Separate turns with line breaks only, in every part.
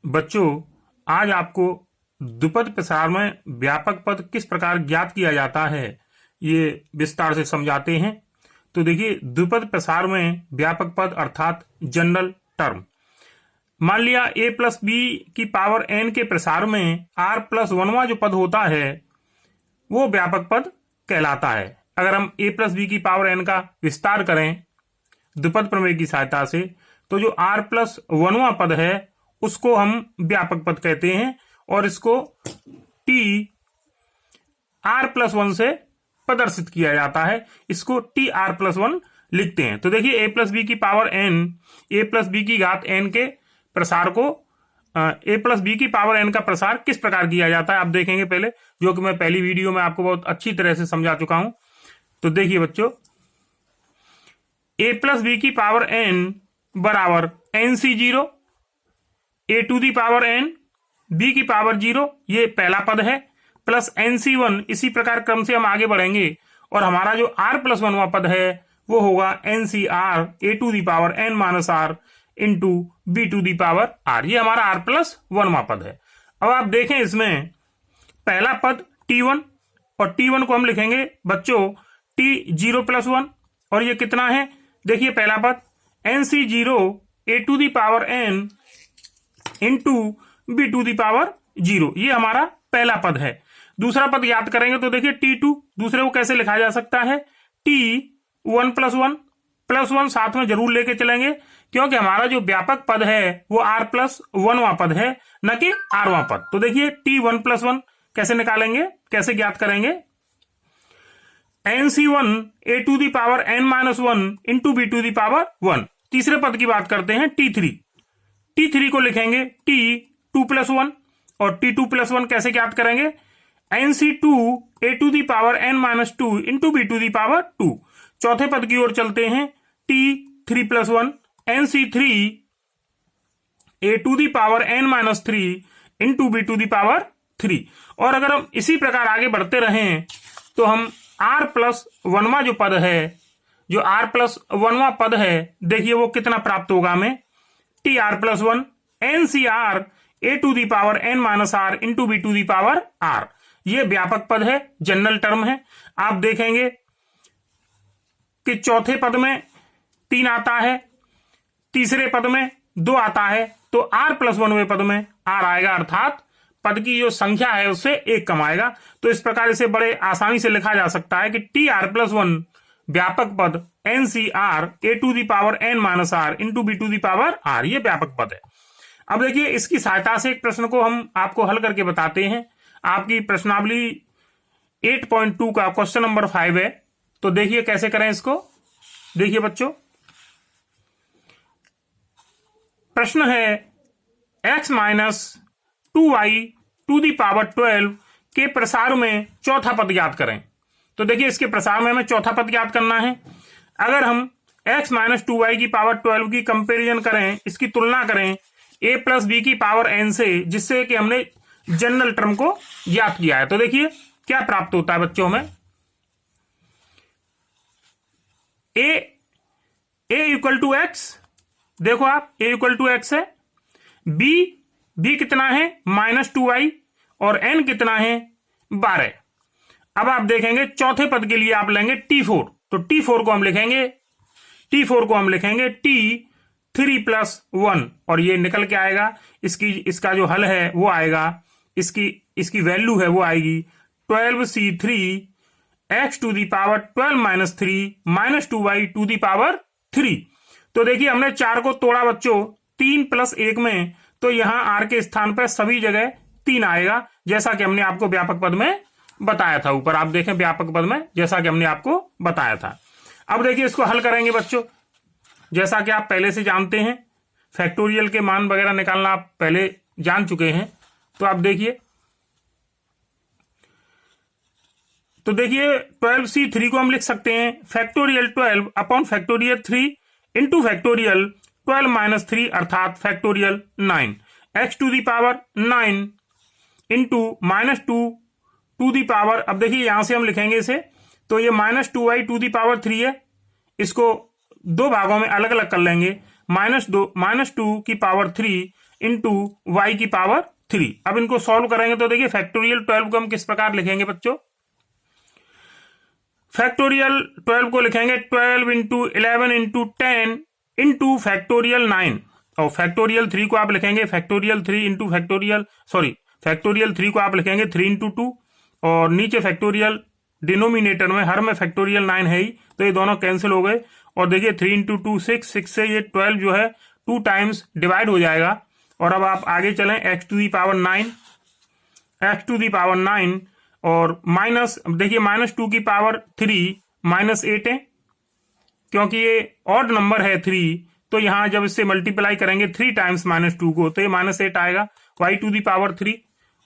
बच्चों, आज आपको द्विपद प्रसार में व्यापक पद किस प्रकार ज्ञात किया जाता है ये विस्तार से समझाते हैं। तो देखिए, द्विपद प्रसार में व्यापक पद अर्थात जनरल टर्म, मान लिया a प्लस बी की पावर n के प्रसार में r प्लस वनवा जो पद होता है वो व्यापक पद कहलाता है। अगर हम a प्लस बी की पावर n का विस्तार करें द्विपद प्रमेय की सहायता से, तो जो r प्लस वनवा पद है उसको हम व्यापक पद कहते हैं और इसको t r प्लस वन से प्रदर्शित किया जाता है। इसको टी आर प्लस वन लिखते हैं। तो देखिए, ए प्लस बी की पावर एन, ए प्लस बी की घात एन के प्रसार को ए प्लस बी की पावर एन का प्रसार किस प्रकार किया जाता है आप देखेंगे पहले, जो कि मैं पहली वीडियो में आपको बहुत अच्छी तरह से समझा चुका हूं। तो देखिए बच्चों, ए प्लस बी की पावर एन बराबर n c zero, a to the power n b की पावर जीरो, ये पहला पद है, प्लस एन सी वन। इसी प्रकार क्रम से हम आगे बढ़ेंगे और हमारा जो आर प्लस वनवा पद है वो होगा n C r a to the power n minus r into b to the power r. ये हमारा आर प्लस वनवा पद है। अब आप देखें, इसमें पहला पद टी वन और टी वन को हम लिखेंगे बच्चों टी जीरो प्लस वन, और ये कितना है, देखिए पहला पद n c zero a to the power n into b to the power zero, ये हमारा पहला पद है। दूसरा पद याद करेंगे तो देखिए टी टू, दूसरे को कैसे लिखा जा सकता है, टी वन प्लस वन साथ में जरूर लेके चलेंगे, क्योंकि हमारा जो व्यापक पद है वो आर प्लस वनवा पद है, न कि आरवा पद। तो देखिए टी वन प्लस वन कैसे निकालेंगे, कैसे ज्ञात करेंगे, n C one a to the power n minus one into b to the power one. तीसरे पद की बात करते हैं टी थ्री, टी थ्री को लिखेंगे टी टू प्लस वन, और टी टू प्लस वन कैसे ज्ञात करेंगे, n C two a to the power n minus two into b to the power two. चौथे पद की ओर चलते हैं, t three plus one n C three a to the power n minus three into b to the power three. और अगर हम इसी प्रकार आगे बढ़ते रहें तो हम आर प्लस वनवा जो पद है, जो आर प्लस वनवा पद है, देखिए वो कितना प्राप्त होगा हमें, t r plus one n C r a to the power n minus r into b to the power r. ये व्यापक पद है, जनरल टर्म है। आप देखेंगे कि चौथे पद में 3 आता है, तीसरे पद में 2 आता है, तो आर प्लस वनवे पद में आर आएगा, अर्थात पद की जो संख्या है उससे 1 कम आएगा। तो इस प्रकार इसे बड़े आसानी से लिखा जा सकता है कि टी आर प्लस वन व्यापक पद n C r a to the power n minus r into b to the power r, ये व्यापक पद है। अब देखिए, इसकी सहायता से एक प्रश्न को हम आपको हल करके बताते हैं। आपकी प्रश्नावली 8.2 का क्वेश्चन नंबर 5 है। तो देखिए कैसे करें इसको। देखिए बच्चों, प्रश्न है x minus 2y to the power 12 के प्रसार में चौथा पद ज्ञात करें। तो देखिए, इसके प्रसार में हमें चौथा पद ज्ञात करना है। अगर हम x माइनस 2y की पावर 12 की कंपेरिजन करें, इसकी तुलना करें a प्लस बी की पावर n से, जिससे कि हमने जनरल टर्म को ज्ञात किया है, तो देखिए क्या प्राप्त होता है बच्चों में, a इक्वल टू एक्स, देखो आप a इक्वल टू एक्स है, b कितना है माइनस 2y, और n कितना है 12। अब आप देखेंगे चौथे पद के लिए आप लेंगे t4, तो t4 को हम लिखेंगे t थ्री प्लस वन, और ये निकल के आएगा, इसका जो हल है वो आएगा, इसकी वैल्यू है वो आएगी 12c3 x to the power 12 minus 3 minus 2y to the power 3। तो देखिए हमने 4 को तोड़ा बच्चों 3 प्लस 1 में, तो यहां r के स्थान पर सभी जगह 3 आएगा, जैसा कि हमने आपको व्यापक पद में बताया था। ऊपर आप देखें व्यापक पद में जैसा कि हमने आपको बताया था। अब देखिए इसको हल करेंगे बच्चों, जैसा कि आप पहले से जानते हैं, फैक्टोरियल के मान वगैरह निकालना आप पहले जान चुके हैं। तो आप देखिए, तो देखिए 12c3 को हम लिख सकते हैं factorial 12 upon factorial 3 into factorial 12 minus 3, अर्थात factorial 9 x to the power 9 into minus 2 to the power, अब देखिए यहां से हम लिखेंगे इसे, तो ये minus 2y to the power 3 है, इसको 2 भागों में अलग अलग कर लेंगे, माइनस 2 की पावर 3 इंटू वाई की पावर 3। अब इनको सॉल्व करेंगे तो देखिए फैक्टोरियल 12 को हम किस प्रकार लिखेंगे बच्चों। फैक्टोरियल 12 को लिखेंगे 12 इंटू 11 इंटू 10 इंटू फैक्टोरियल 9। और फैक्टोरियल 3 को आप लिखेंगे फैक्टोरियल 3 इंटू फैक्टोरियल 3 को आप लिखेंगे 3 इंटू 2, और नीचे फैक्टोरियल डिनोमिनेटर में हर में फैक्टोरियल 9 है ही, तो ये दोनों कैंसिल हो गए। और देखिए 3 इंटू 2 6 से ये 12 जो है 2 टाइम्स डिवाइड हो जाएगा। और अब आप आगे चलें x टू दी पावर 9 और माइनस, देखिए -2 की पावर 3 -8 है, क्योंकि ये ऑड नंबर है 3, तो यहां जब इससे मल्टीप्लाई करेंगे 3 टाइम्स -2 को तो ये -8 आएगा। y टू दी पावर 3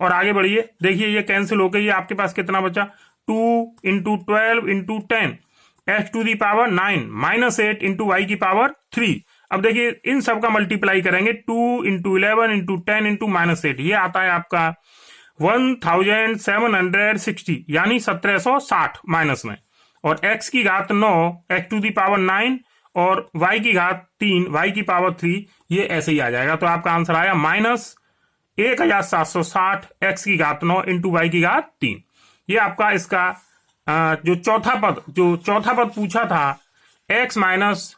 और आगे बढ़िए, देखिए ये कैंसिल हो गई। ये आपके पास कितना बचा 2 into 12 into 10 x to the power 9 -8 into y की पावर 3। अब देखिए इन सब का मल्टीप्लाई करेंगे 2 इंटू 11 इंटू 10 इंटू -8, ये आता है आपका 1760 यानी 1760 माइनस में, और x की घात 9 x टू दी पावर 9 और y की घात 3 y की पावर 3, ये ऐसे ही आ जाएगा। तो आपका आंसर आया -1760 x की घात 9 इंटू वाई की घात 3। ये आपका इसका जो चौथा पद पूछा था x माइनस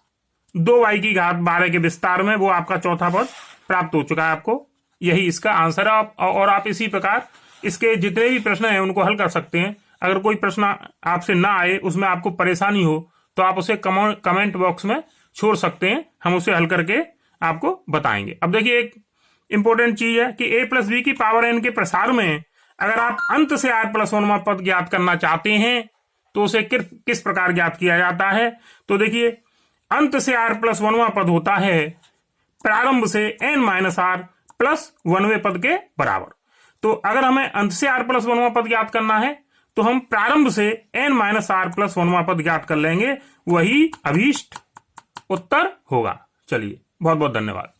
2y की घात 12 के विस्तार में, वो आपका चौथा पद प्राप्त हो चुका है आपको। यही इसका आंसर है। और आप इसी प्रकार इसके जितने भी प्रश्न हैं उनको हल कर सकते हैं। अगर कोई प्रश्न आपसे ना आए, उसमें आपको परेशानी हो, तो आप उसे कमेंट बॉक्स में छोड़ सकते हैं, हम उसे हल करके आपको बताएंगे। अब देखिए एक इंपॉर्टेंट चीज है कि a प्लस बी की पावर n के प्रसार में अगर आप अंत से r+1वां पद ज्ञात करना चाहते हैं तो उसे किस प्रकार ज्ञात किया जाता है। तो देखिए अंत से r+1वां पद होता है प्रारंभ से n-r+1वें पद के बराबर। तो अगर हमें अंत से r+1वां पद ज्ञात करना है तो हम प्रारंभ से n-r+1वां पद ज्ञात कर लेंगे, वही अभीष्ट उत्तर होगा। चलिए, बहुत बहुत धन्यवाद।